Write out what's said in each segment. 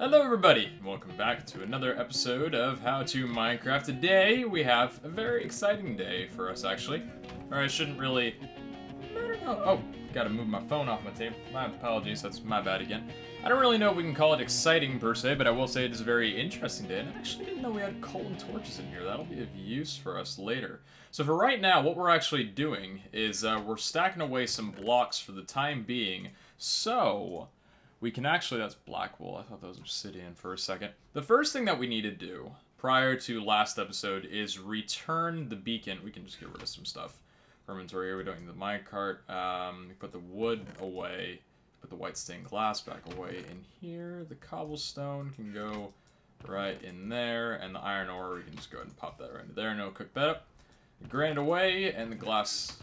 Hello everybody, welcome back to another episode of How to Minecraft. Today we have a very exciting day for us actually. Or I shouldn't really... I don't know. Oh, gotta move my phone off my table. My apologies, that's my bad again. I don't really know if we can call it exciting per se, but I will say it is a very interesting day. And I actually didn't know we had coal and torches in here. That'll be of use for us later. So for right now, what we're actually doing is we're stacking away some blocks for the time being. So... we can actually, that's black wool, I thought that was obsidian for a second. The first thing that we need to do, prior to last episode, is return the beacon. We can just get rid of some stuff. Inventory, we're doing the minecart, put the wood away, put the white stained glass back away in here. The cobblestone can go right in there, and the iron ore, we can just go ahead and pop that right into there, and it'll cook that up. Granite away, and the grass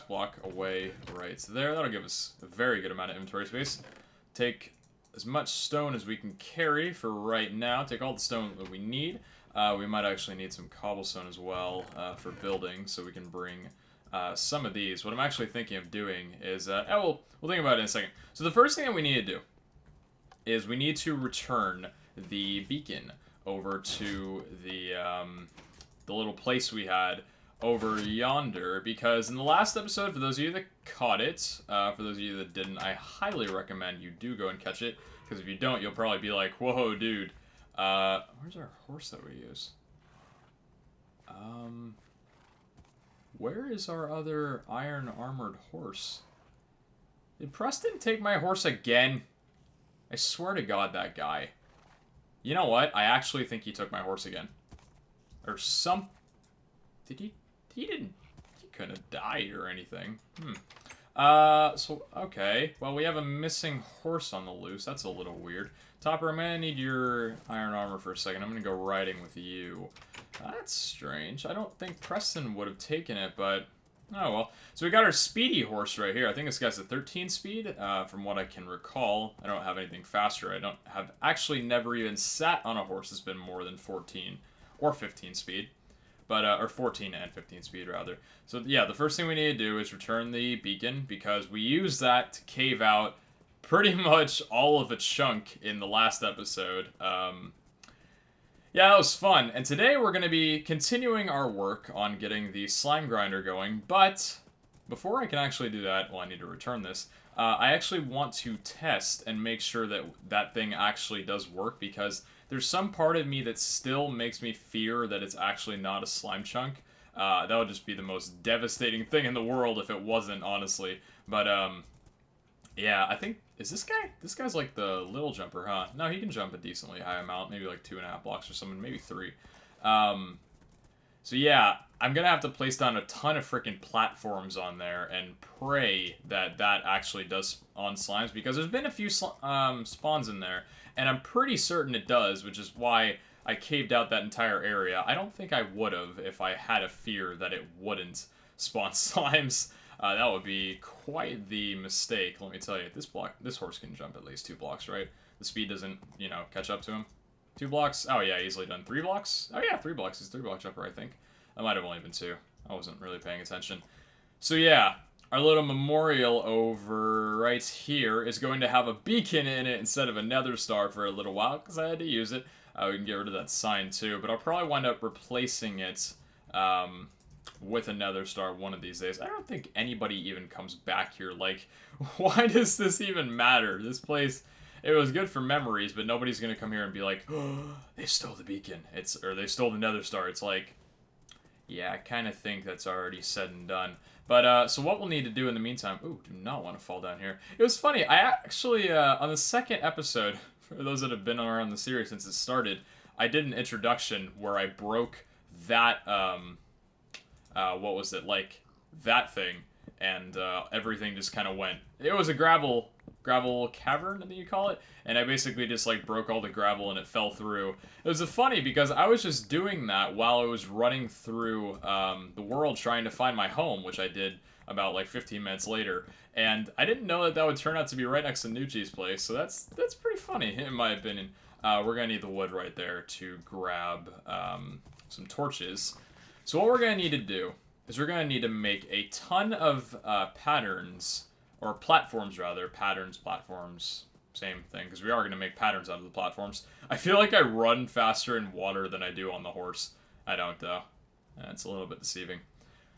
block away right there. That'll give us a very good amount of inventory space. Take as much stone as we can carry for right now. Take all the stone that we need. We might actually need some cobblestone as well for building, so we can bring some of these. What I'm actually thinking of doing is... we'll think about it in a second. So the first thing that we need to do is we need to return the beacon over to the little place we had over yonder, because in the last episode, for those of you that caught it, for those of you that didn't, I highly recommend you do go and catch it, because if you don't, you'll probably be like, whoa, dude, where's our horse that we use? Where is our other iron armored horse? Did Preston take my horse again? I swear to God, that guy. You know what? I actually think he took my horse again. Or some... did he? He couldn't have died or anything. So, okay. Well, we have a missing horse on the loose. That's a little weird. Topper, I'm gonna need your iron armor for a second. I'm gonna go riding with you. That's strange. I don't think Preston would have taken it, but... oh, well. So we got our speedy horse right here. I think this guy's a 13 speed, from what I can recall. I don't have anything faster. I don't have... actually never even sat on a horse that's been more than 14 or 15 speed. But, or 14 and 15 speed, rather. So, yeah, the first thing we need to do is return the beacon, because we used that to cave out pretty much all of a chunk in the last episode. Yeah, that was fun. And today we're going to be continuing our work on getting the slime grinder going. But, before I can actually do that, well, I need to return this. I actually want to test and make sure that that thing actually does work, because... there's some part of me that still makes me fear that it's actually not a slime chunk. That would just be the most devastating thing in the world if it wasn't, honestly. But, yeah, I think... is this guy? This guy's like the little jumper, huh? No, he can jump a decently high amount. Maybe like 2.5 blocks or something. Maybe 3. So, yeah, I'm gonna have to place down a ton of freaking platforms on there and pray that that actually does spawn slimes, because there's been a few spawns in there. And I'm pretty certain it does, which is why I caved out that entire area. I don't think I would have if I had a fear that it wouldn't spawn slimes. That would be quite the mistake, let me tell you. This horse can jump at least 2 blocks, right? The speed doesn't, you know, catch up to him. 2 blocks? Oh yeah, easily done. 3 blocks? Oh yeah, 3 blocks. He's a 3-block jumper, I think. That might have only been 2. I wasn't really paying attention. So yeah. Our little memorial over right here is going to have a beacon in it instead of a nether star for a little while, because I had to use it. We can get rid of that sign too, but I'll probably wind up replacing it with a nether star one of these days. I don't think anybody even comes back here. Like, why does this even matter? This place, it was good for memories, but nobody's going to come here and be like, oh, they stole the beacon. Or they stole the nether star. It's like, yeah, I kind of think that's already said and done. But, so what we'll need to do in the meantime... ooh, do not want to fall down here. It was funny, I actually, on the second episode, for those that have been around the series since it started, I did an introduction where I broke that, what was it, like, that thing, and, everything just kind of went... it was a gravel cavern, I think you call it, and I basically just, like, broke all the gravel and it fell through. It was funny because I was just doing that while I was running through the world trying to find my home, which I did about, like, 15 minutes later, and I didn't know that that would turn out to be right next to Nucci's place, so that's pretty funny, in my opinion. We're gonna need the wood right there to grab some torches. So what we're gonna need to do is we're gonna need to make a ton of patterns, or platforms rather, platforms, same thing, because we are going to make patterns out of the platforms. I feel like I run faster in water than I do on the horse. I don't, though. It's a little bit deceiving.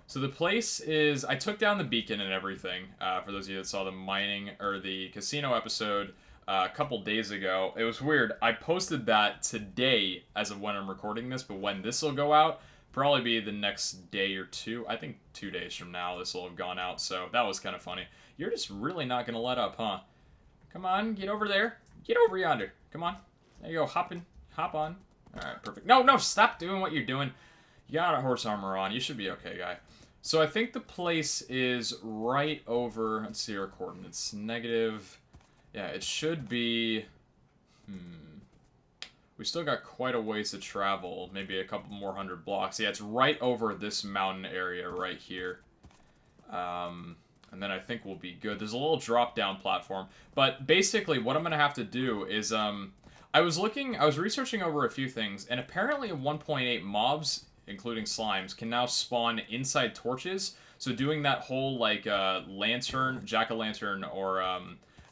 So the place is... I took down the beacon and everything, for those of you that saw the mining, or the casino episode a couple days ago. It was weird. I posted that today as of when I'm recording this, but when this will go out, probably be the next day or two. I think 2 days from now this will have gone out, so that was kind of funny. You're just really not going to let up, huh? Come on, get over there. Get over yonder. Come on. There you go, hop on. Alright, perfect. No, no, stop doing what you're doing. You got a horse armor on. You should be okay, guy. So I think the place is right over... Let's see our coordinates. Negative... Yeah, it should be... We still got quite a ways to travel. Maybe a couple more 100 blocks. Yeah, it's right over this mountain area right here. And then I think we'll be good. There's a little drop-down platform. But basically, what I'm going to have to do is... I was researching over a few things, and apparently in 1.8 mobs, including slimes, can now spawn inside torches. So doing that whole, like, lantern, jack-o'-lantern, or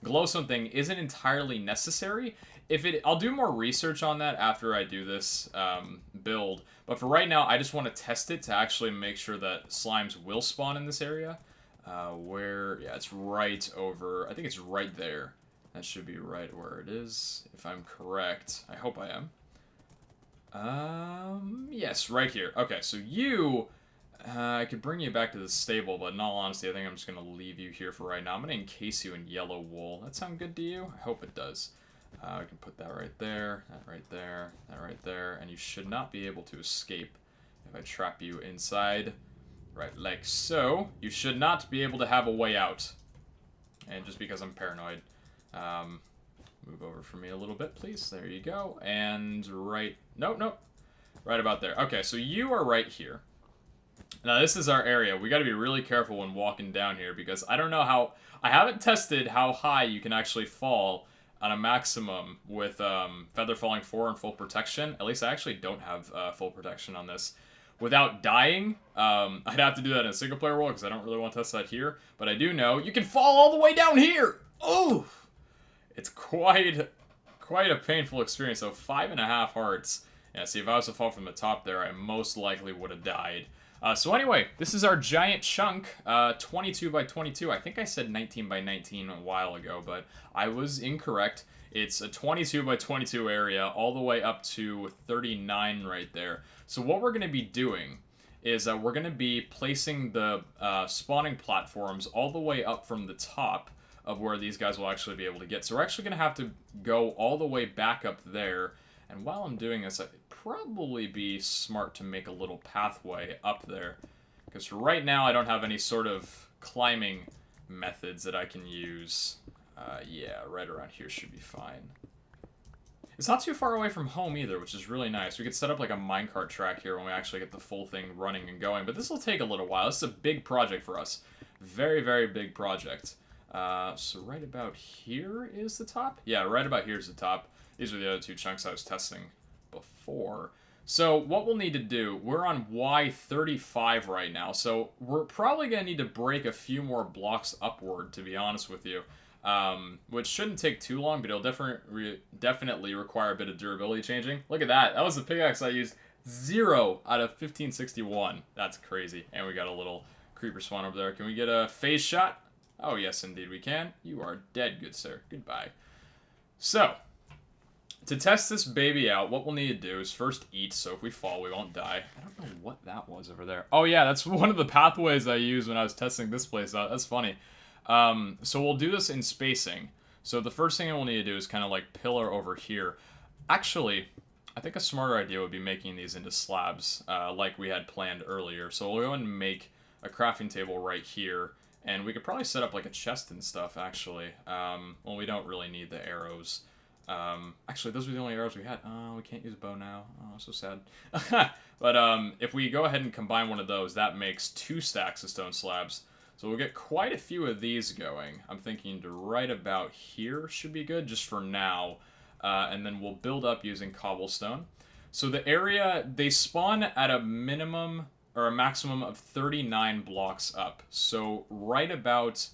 glowstone thing isn't entirely necessary. I'll do more research on that after I do this build. But for right now, I just want to test it to actually make sure that slimes will spawn in this area. Yeah, it's right over, I think it's right there. That should be right where it is, if I'm correct. I hope I am. Yes, right here. Okay, so I could bring you back to the stable, but in all honesty, I think I'm just going to leave you here for right now. I'm going to encase you in yellow wool. That sound good to you? I hope it does. I can put that right there, that right there, that right there, and you should not be able to escape if I trap you inside. Right, like so. You should not be able to have a way out. And just because I'm paranoid. Move over for me a little bit, please. There you go. And right... Nope. Right about there. Okay, so you are right here. Now, this is our area. We got to be really careful when walking down here because I don't know how... I haven't tested how high you can actually fall on a maximum with Feather Falling 4 and full protection. At least I actually don't have full protection on this. Without dying, I'd have to do that in a single player world because I don't really want to test that here. But I do know you can fall all the way down here. Oh, it's quite a painful experience. So 5.5 hearts. Yeah, see, if I was to fall from the top there, I most likely would have died. So anyway, this is our giant chunk, 22 by 22. I think I said 19 by 19 a while ago, but I was incorrect. It's a 22 by 22 area all the way up to 39 right there. So what we're going to be doing is we're going to be placing the spawning platforms all the way up from the top of where these guys will actually be able to get. So we're actually going to have to go all the way back up there. And while I'm doing this, it'd probably be smart to make a little pathway up there. Because right now I don't have any sort of climbing methods that I can use. Yeah, right around here should be fine. It's not too far away from home either, which is really nice. We could set up like a minecart track here when we actually get the full thing running and going. But this will take a little while. This is a big project for us. Very, very big project. So right about here is the top? Yeah, right about here is the top. These are the other two chunks I was testing before. So what we'll need to do, we're on Y35 right now, so we're probably going to need to break a few more blocks upward, to be honest with you. Which shouldn't take too long, but it'll definitely require a bit of durability changing. Look at that. That was the pickaxe I used. 0 out of 1561. That's crazy. And we got a little creeper spawn over there. Can we get a phase shot? Oh, yes, indeed we can. You are dead, good sir. Goodbye. So, to test this baby out, what we'll need to do is first eat, so if we fall, we won't die. I don't know what that was over there. Oh, yeah, that's one of the pathways I used when I was testing this place out. That's funny. So we'll do this in spacing. So the first thing we'll need to do is kind of like pillar over here. Actually, I think a smarter idea would be making these into slabs, like we had planned earlier. So we'll go and make a crafting table right here. And we could probably set up like a chest and stuff, actually. Well, we don't really need the arrows. Actually, those were the only arrows we had. Oh, we can't use a bow now. Oh, so sad. But if we go ahead and combine one of those, that makes 2 stacks of stone slabs. So we'll get quite a few of these going. I'm thinking to right about here should be good, just for now. And then we'll build up using cobblestone. So the area, they spawn at a minimum or a maximum of 39 blocks up. So right about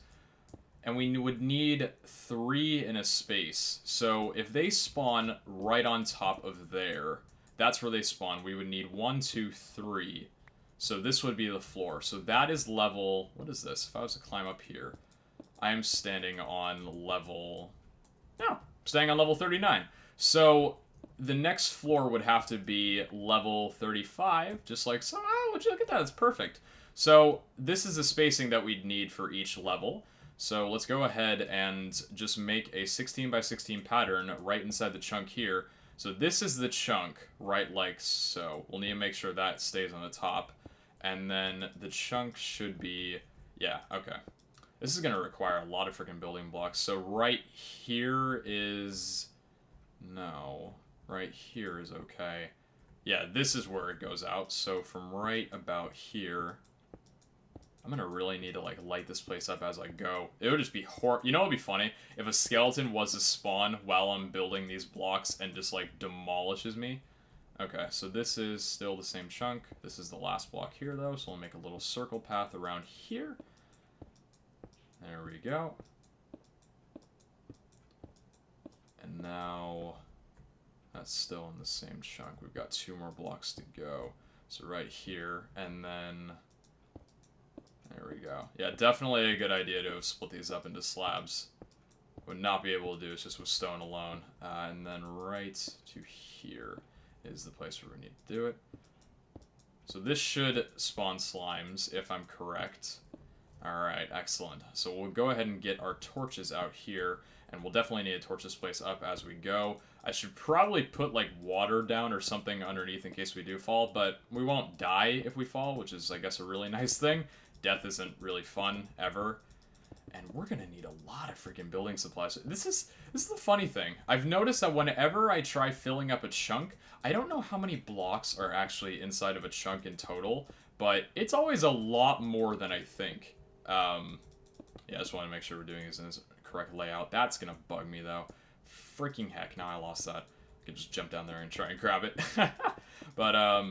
and we would need 3 in a space. So if they spawn right on top of there, that's where they spawn. We would need 1, 2, 3. So this would be the floor. So that is level... What is this? If I was to climb up here, I am standing on level... No, I'm staying on level 39. So the next floor would have to be level 35, just like so. Oh, would you look at that? It's perfect. So this is the spacing that we'd need for each level. So let's go ahead and just make a 16 by 16 pattern right inside the chunk here. So this is the chunk, right like so. We'll need to make sure that stays on the top. And then the chunk should be... Yeah, okay. This is going to require a lot of freaking building blocks. So right here is... No. Right here is okay. Yeah, this is where it goes out. So from right about here... I'm going to really need to, like, light this place up as I go. It would just be You know what would be funny? If a skeleton was to spawn while I'm building these blocks and just, like, demolishes me. Okay, so this is still the same chunk. This is the last block here, though, so we'll make a little circle path around here. There we go. And now, that's still in the same chunk. We've got 2 more blocks to go. So right here, and then... There we go. Yeah, definitely a good idea to have split these up into slabs. Would not be able to do it just with stone alone. And then right to here is the place where we need to do it. So this should spawn slimes, if I'm correct. Alright, excellent. So we'll go ahead and get our torches out here, and we'll definitely need to torch this place up as we go. I should probably put, like, water down or something underneath in case we do fall, but we won't die if we fall, which is, I guess, a really nice thing. Death isn't really fun, ever. And we're gonna need a lot of freaking building supplies. This is the funny thing. I've noticed that whenever I try filling up a chunk, I don't know how many blocks are actually inside of a chunk in total, but it's always a lot more than I think. Yeah, I just want to make sure we're doing this in this correct layout. That's gonna bug me, though. Freaking heck, now I lost that. I could just jump down there and try and grab it. But,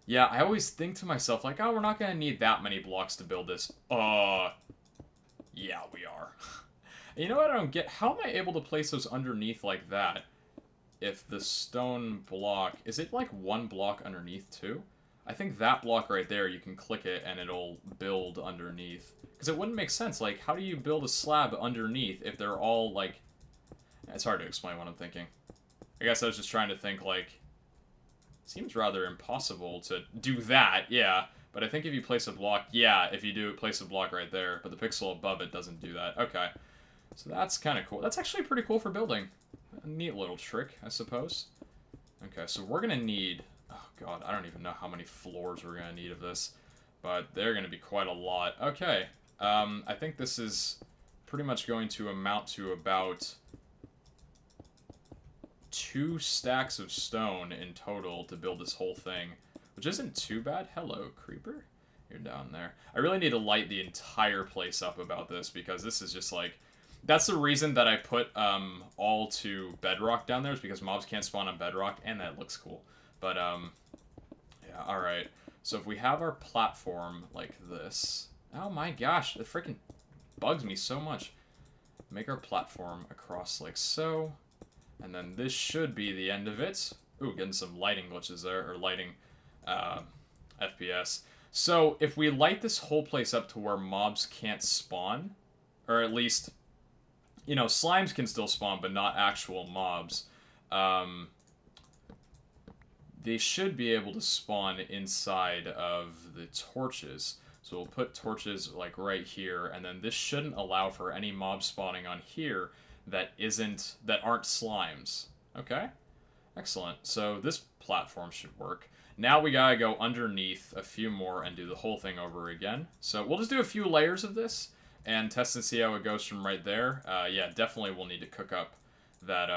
yeah, I always think to myself, like, oh, we're not gonna need that many blocks to build this. Yeah, we are. You know what I don't get? How am I able to place those underneath like that? If the stone block... Is it, like, 1 block underneath, too? I think that block right there, you can click it and it'll build underneath. Because it wouldn't make sense. Like, how do you build a slab underneath if they're all, like... It's hard to explain what I'm thinking. I guess I was just trying to think, like... Seems rather impossible to do that, yeah. But I think if you place a block... Yeah, if you do place a block right there, but the pixel above it doesn't do that. Okay. So that's kind of cool. That's actually pretty cool for building. A neat little trick, I suppose. Okay, so we're going to need... Oh, God, I don't even know how many floors we're going to need of this. But they're going to be quite a lot. Okay. I think this is pretty much going to amount to about 2 stacks of stone in total to build this whole thing. Which isn't too bad. Hello, creeper. You're down there. I really need to light the entire place up about this because this is just like... That's the reason that I put all to bedrock down there is because mobs can't spawn on bedrock, and that looks cool. But, yeah, alright. So if we have our platform like this... Oh my gosh, that freaking bugs me so much. Make our platform across like so. And then this should be the end of it. Ooh, getting some lighting glitches there, or lighting FPS. So if we light this whole place up to where mobs can't spawn, or at least... You know, slimes can still spawn, but not actual mobs. They should be able to spawn inside of the torches. So we'll put torches, like, right here, and then this shouldn't allow for any mob spawning on here that aren't slimes. Okay? Excellent. So this platform should work. Now we gotta go underneath a few more and do the whole thing over again. So we'll just do a few layers of this. And test and see how it goes from right there. Yeah, definitely we'll need to cook up that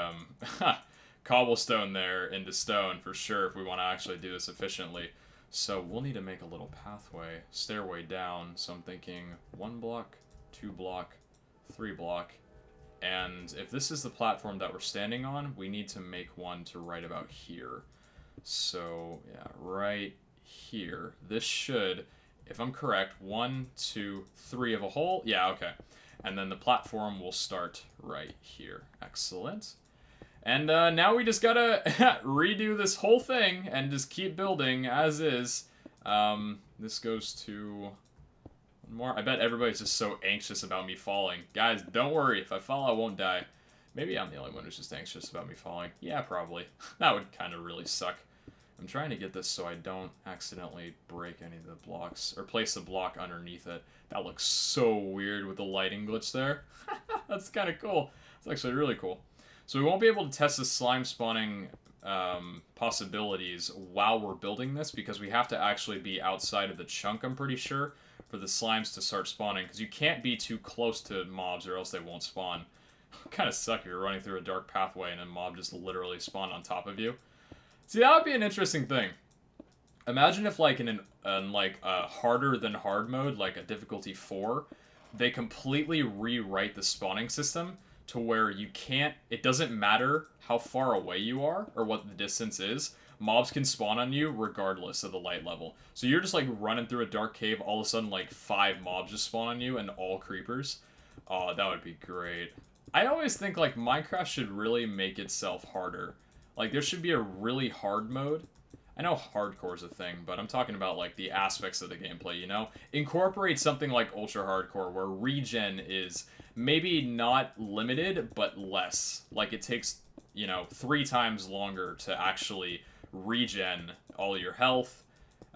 cobblestone there into stone for sure if we want to actually do this efficiently. So we'll need to make a little pathway, stairway down. So I'm thinking 1 block, 2 block, 3 block. And if this is the platform that we're standing on, we need to make one to right about here. So, yeah, right here. This should... If I'm correct, 1, 2, 3 of a hole. Yeah, okay. And then the platform will start right here. Excellent. And now we just gotta redo this whole thing and just keep building as is. This goes to one more. I bet everybody's just so anxious about me falling. Guys, don't worry. If I fall, I won't die. Maybe I'm the only one who's just anxious about me falling. Yeah, probably. That would kind of really suck. I'm trying to get this so I don't accidentally break any of the blocks, or place the block underneath it. That looks so weird with the lighting glitch there. That's kind of cool. It's actually really cool. So we won't be able to test the slime spawning possibilities while we're building this, because we have to actually be outside of the chunk, I'm pretty sure, for the slimes to start spawning, because you can't be too close to mobs or else they won't spawn. Kind of suck if you're running through a dark pathway and a mob just literally spawned on top of you. See, that would be an interesting thing. Imagine if, like, in a harder than hard mode, like a difficulty 4, they completely rewrite the spawning system to where you can't, it doesn't matter how far away you are or what the distance is, mobs can spawn on you regardless of the light level. So you're just like running through a dark cave, all of a sudden like 5 mobs just spawn on you and all creepers. Oh, that would be great. I always think like Minecraft should really make itself harder. Like there should be a really hard mode. I know hardcore is a thing, but I'm talking about like the aspects of the gameplay, you know? Incorporate something like ultra hardcore where regen is maybe not limited, but less. Like it takes, you know, 3 times longer to actually regen all your health.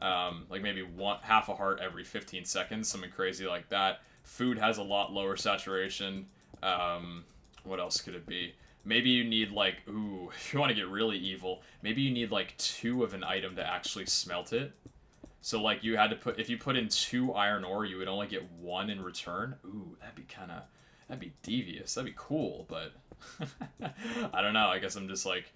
Like maybe half a heart every 15 seconds, something crazy like that. Food has a lot lower saturation. What else could it be? Maybe you need, like, ooh, if you want to get really evil, maybe you need, like, 2 of an item to actually smelt it. So, like, you had to put, if you put in 2 iron ore, you would only get 1 in return. Ooh, that'd be devious. That'd be cool, but I don't know. I guess I'm just, like,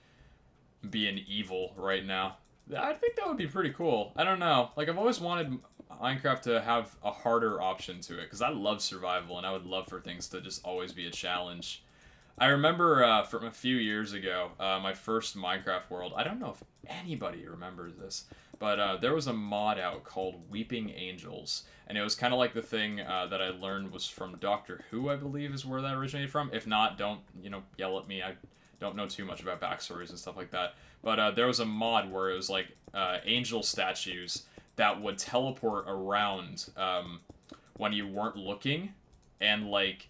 being evil right now. I think that would be pretty cool. I don't know. Like, I've always wanted Minecraft to have a harder option to it, because I love survival, and I would love for things to just always be a challenge. I remember from a few years ago, my first Minecraft world, I don't know if anybody remembers this, but there was a mod out called Weeping Angels, and it was kind of like the thing that I learned was from Doctor Who, I believe is where that originated from. If not, don't, you know, yell at me. I don't know too much about backstories and stuff like that. But there was a mod where it was like angel statues that would teleport around when you weren't looking, and like...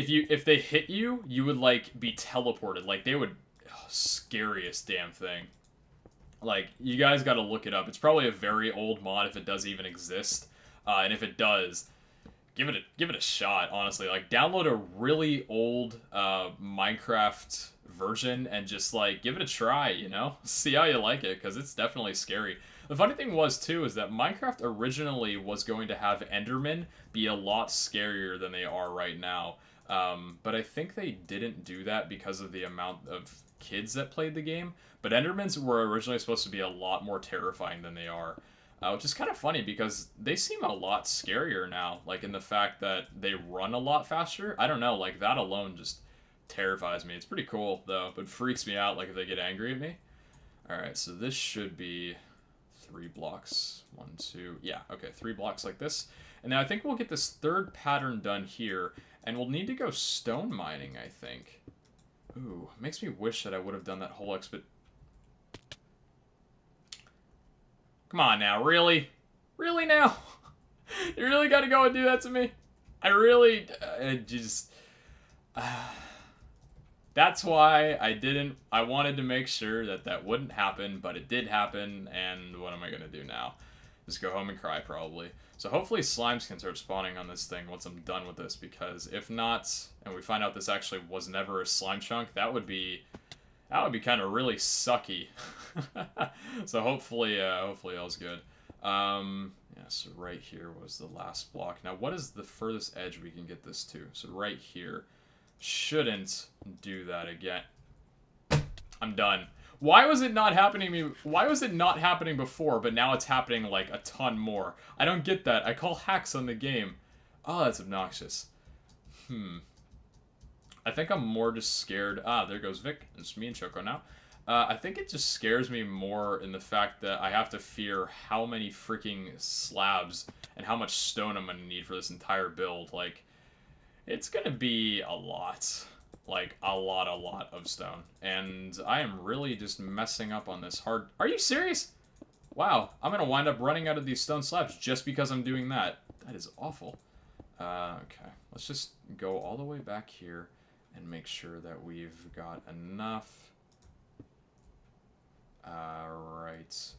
If they hit you, you would, like, be teleported. Like, they would... Oh, scariest damn thing. Like, you guys gotta look it up. It's probably a very old mod if it does even exist. And if it does, give it a shot, honestly. Like, download a really old Minecraft version and just, like, give it a try, you know? See how you like it, because it's definitely scary. The funny thing was, too, is that Minecraft originally was going to have Endermen be a lot scarier than they are right now. But I think they didn't do that because of the amount of kids that played the game. But Endermans were originally supposed to be a lot more terrifying than they are. Which is kind of funny because they seem a lot scarier now. Like in the fact that they run a lot faster. I don't know, like that alone just terrifies me. It's pretty cool though, but freaks me out like if they get angry at me. Alright, so this should be 3 blocks. 1, 2, yeah, okay, 3 blocks like this. And now I think we'll get this third pattern done here. And we'll need to go stone mining, I think. Ooh, makes me wish that I would have done that whole Come on now, really? Really now? You really gotta go and do that to me? I really... That's why I didn't... I wanted to make sure that that wouldn't happen, but it did happen, and what am I gonna do now? Just go home and cry, probably. So hopefully slimes can start spawning on this thing once I'm done with this, because if not, and we find out this actually was never a slime chunk, that would be kind of really sucky. So hopefully all's good. Yeah, so right here was the last block. Now what is the furthest edge we can get this to? So right here. Shouldn't do that again. I'm done. Why was it not happening? Why was it not happening before, but now it's happening like a ton more? I don't get that. I call hacks on the game. Oh, that's obnoxious. I think I'm more just scared. Ah, there goes Vic. It's me and Choco now. I think it just scares me more in the fact that I have to fear how many freaking slabs and how much stone I'm going to need for this entire build. Like, It's gonna be a lot. Like, a lot of stone. And I am really just messing up on this hard... Are you serious? Wow, I'm gonna wind up running out of these stone slabs just because I'm doing that. That is awful. Okay, let's just go all the way back here and make sure that we've got enough. Right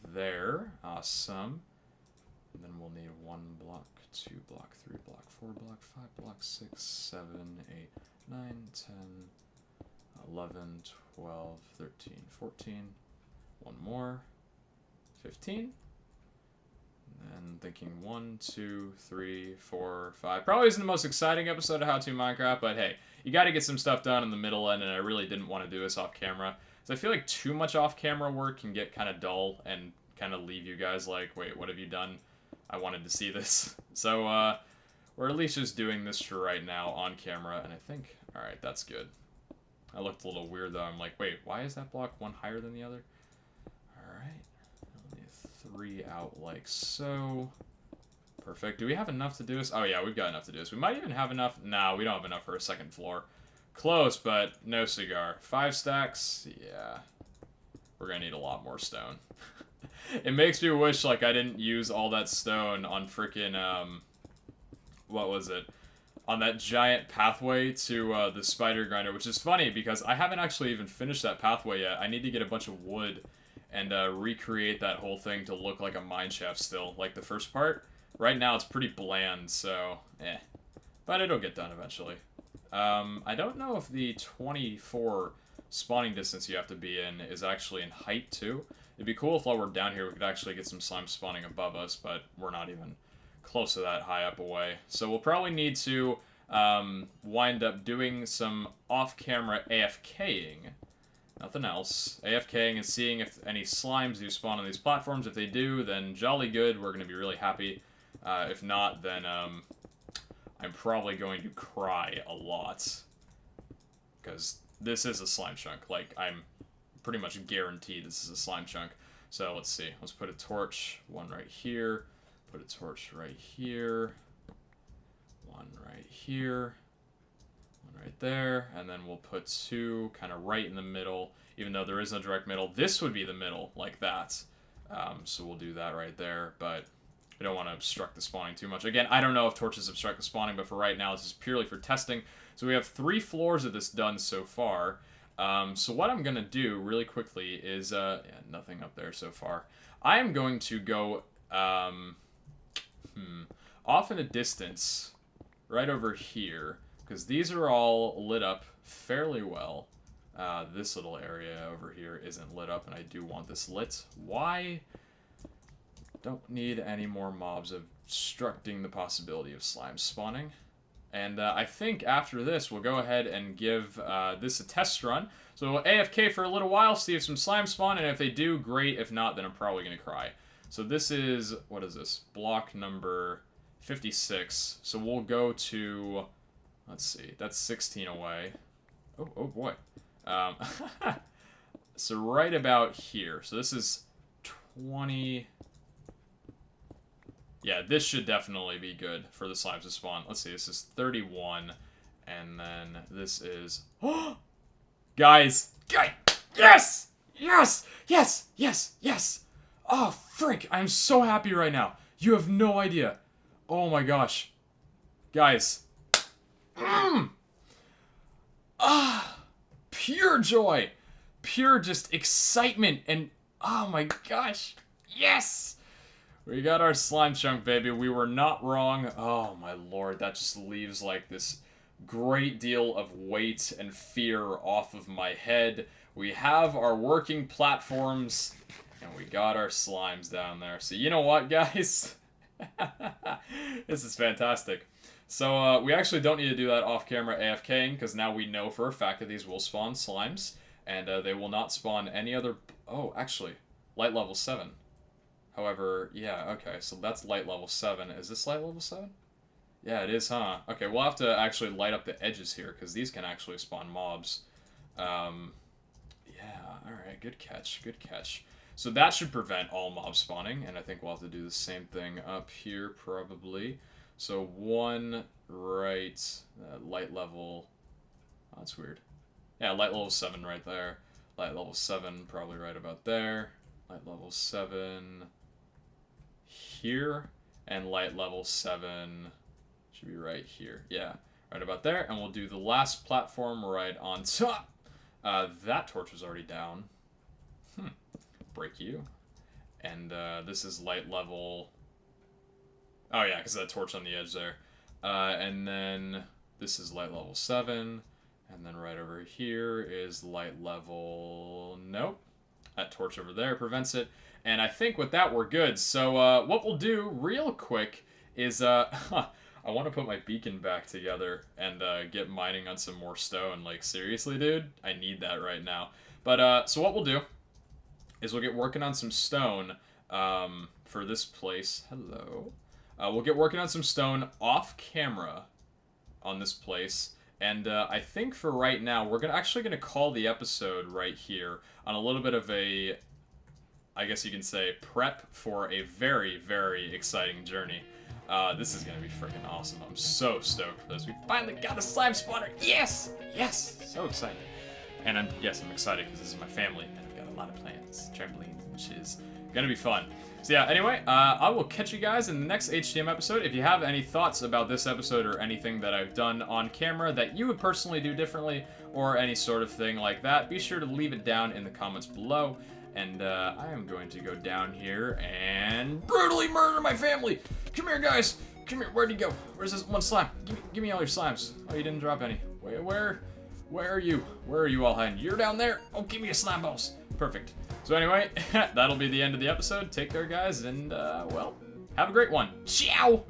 there. Awesome. And then we'll need 1 block, 2 block, 3 block, 4 block, 5 block, 6, 7, 8, 9, 10, 11, 12, 13, 14. 1 more. 15. And thinking 1, 2, 3, 4, 5. Probably isn't the most exciting episode of How To Minecraft, but hey, you gotta get some stuff done in the middle end, and I really didn't want to do this off camera. So I feel like too much off camera work can get kind of dull and kind of leave you guys like, wait, what have you done? I wanted to see this. So, we're at least just doing this for right now on camera, and I think, alright, that's good. I looked a little weird though. I'm like, wait, why is that block one higher than the other? Alright. Only 3 out like so. Perfect. Do we have enough to do this? Oh yeah, we've got enough to do this. We might even have enough. Nah, we don't have enough for a second floor. Close, but no cigar. 5 stacks? Yeah. We're gonna need a lot more stone. It makes me wish, like, I didn't use all that stone on frickin', what was it? On that giant pathway to, the spider grinder, which is funny because I haven't actually even finished that pathway yet. I need to get a bunch of wood and, recreate that whole thing to look like a mine shaft still, like the first part. Right now it's pretty bland, so, eh. But it'll get done eventually. I don't know if the 24 spawning distance you have to be in is actually in height, too. It'd be cool if while we're down here we could actually get some slime spawning above us, but we're not even close to that high up away. So we'll probably need to wind up doing some off-camera AFKing. Nothing else. AFKing and seeing if any slimes do spawn on these platforms. If they do, then jolly good. We're going to be really happy. If not, then I'm probably going to cry a lot. Because this is a slime chunk. Like, I'm pretty much guaranteed this is a slime chunk. So let's see. Let's put a torch. 1 right here. Put a torch right here. 1 right here. 1 right there. And then we'll put 2 kind of right in the middle. Even though there is no direct middle. This would be the middle, like that. So we'll do that right there. But we don't want to obstruct the spawning too much. Again, I don't know if torches obstruct the spawning, but for right now, this is purely for testing. So we have 3 floors of this done so far. So what I'm going to do really quickly is, yeah, nothing up there so far. I am going to go, off in a distance, right over here, because these are all lit up fairly well. This little area over here isn't lit up, and I do want this lit. Why? Don't need any more mobs obstructing the possibility of slime spawning. And I think after this, we'll go ahead and give this a test run. So we'll AFK for a little while, see if some slime spawn, and if they do, great. If not, then I'm probably going to cry. So this is, what is this? Block number 56. So we'll go to, let's see, that's 16 away. Oh boy. So right about here. So this is 20... Yeah, this should definitely be good for the slimes to spawn. Let's see, this is 31, and then this is... Guys! Yes! Yes! Yes! Yes! Yes! Oh, frick! I'm so happy right now. You have no idea. Oh my gosh. Guys. Pure joy. Pure just excitement and... Oh my gosh. Yes! We got our slime chunk, baby. We were not wrong. Oh, my lord. That just leaves, like, this great deal of weight and fear off of my head. We have our working platforms, and we got our slimes down there. So, you know what, guys? This is fantastic. So, we actually don't need to do that off-camera AFKing, because now we know for a fact that these will spawn slimes, and they will not spawn any other... Oh, actually, light level 7. However, yeah, okay, so that's light level 7. Is this light level 7? Yeah, it is, huh? Okay, we'll have to actually light up the edges here, because these can actually spawn mobs. Yeah, alright, good catch, good catch. So that should prevent all mob spawning, and I think we'll have to do the same thing up here, probably. So 1 right, light level. Oh, that's weird. Yeah, light level 7 right there. Light level 7 probably right about there. Light level 7 here. And light level 7 should be right here. Yeah, right about there. And we'll do the last platform right on top. That torch was already down. Break you. And this is light level... Oh yeah, because that torch on the edge there. And then this is light level 7. And then right over here is light level... Nope. That torch over there prevents it. And I think with that we're good. So what we'll do real quick is... I want to put my beacon back together and get mining on some more stone. Like, seriously, dude? I need that right now. But, so what we'll do is we'll get working on some stone for this place. Hello. We'll get working on some stone off camera on this place. And I think for right now, we're actually going to call the episode right here on a little bit of a, I guess you can say, prep for a very, very exciting journey. This is going to be freaking awesome. I'm so stoked for this. We finally got a slime spawner. Yes! Yes! So excited. And I'm excited because this is my family. And I've got a lot of plans. Trampolines, which is going to be fun. So yeah, anyway, I will catch you guys in the next HTM episode. If you have any thoughts about this episode or anything that I've done on camera that you would personally do differently or any sort of thing like that, be sure to leave it down in the comments below. And I am going to go down here and brutally murder my family. Come here, guys. Come here. Where'd you go? Where's this one slime? Give me all your slimes. Oh, you didn't drop any. Where are you? Where are you all hiding? You're down there. Oh, give me your slime balls. Perfect. So anyway, that'll be the end of the episode. Take care, guys, and, well, have a great one. Ciao!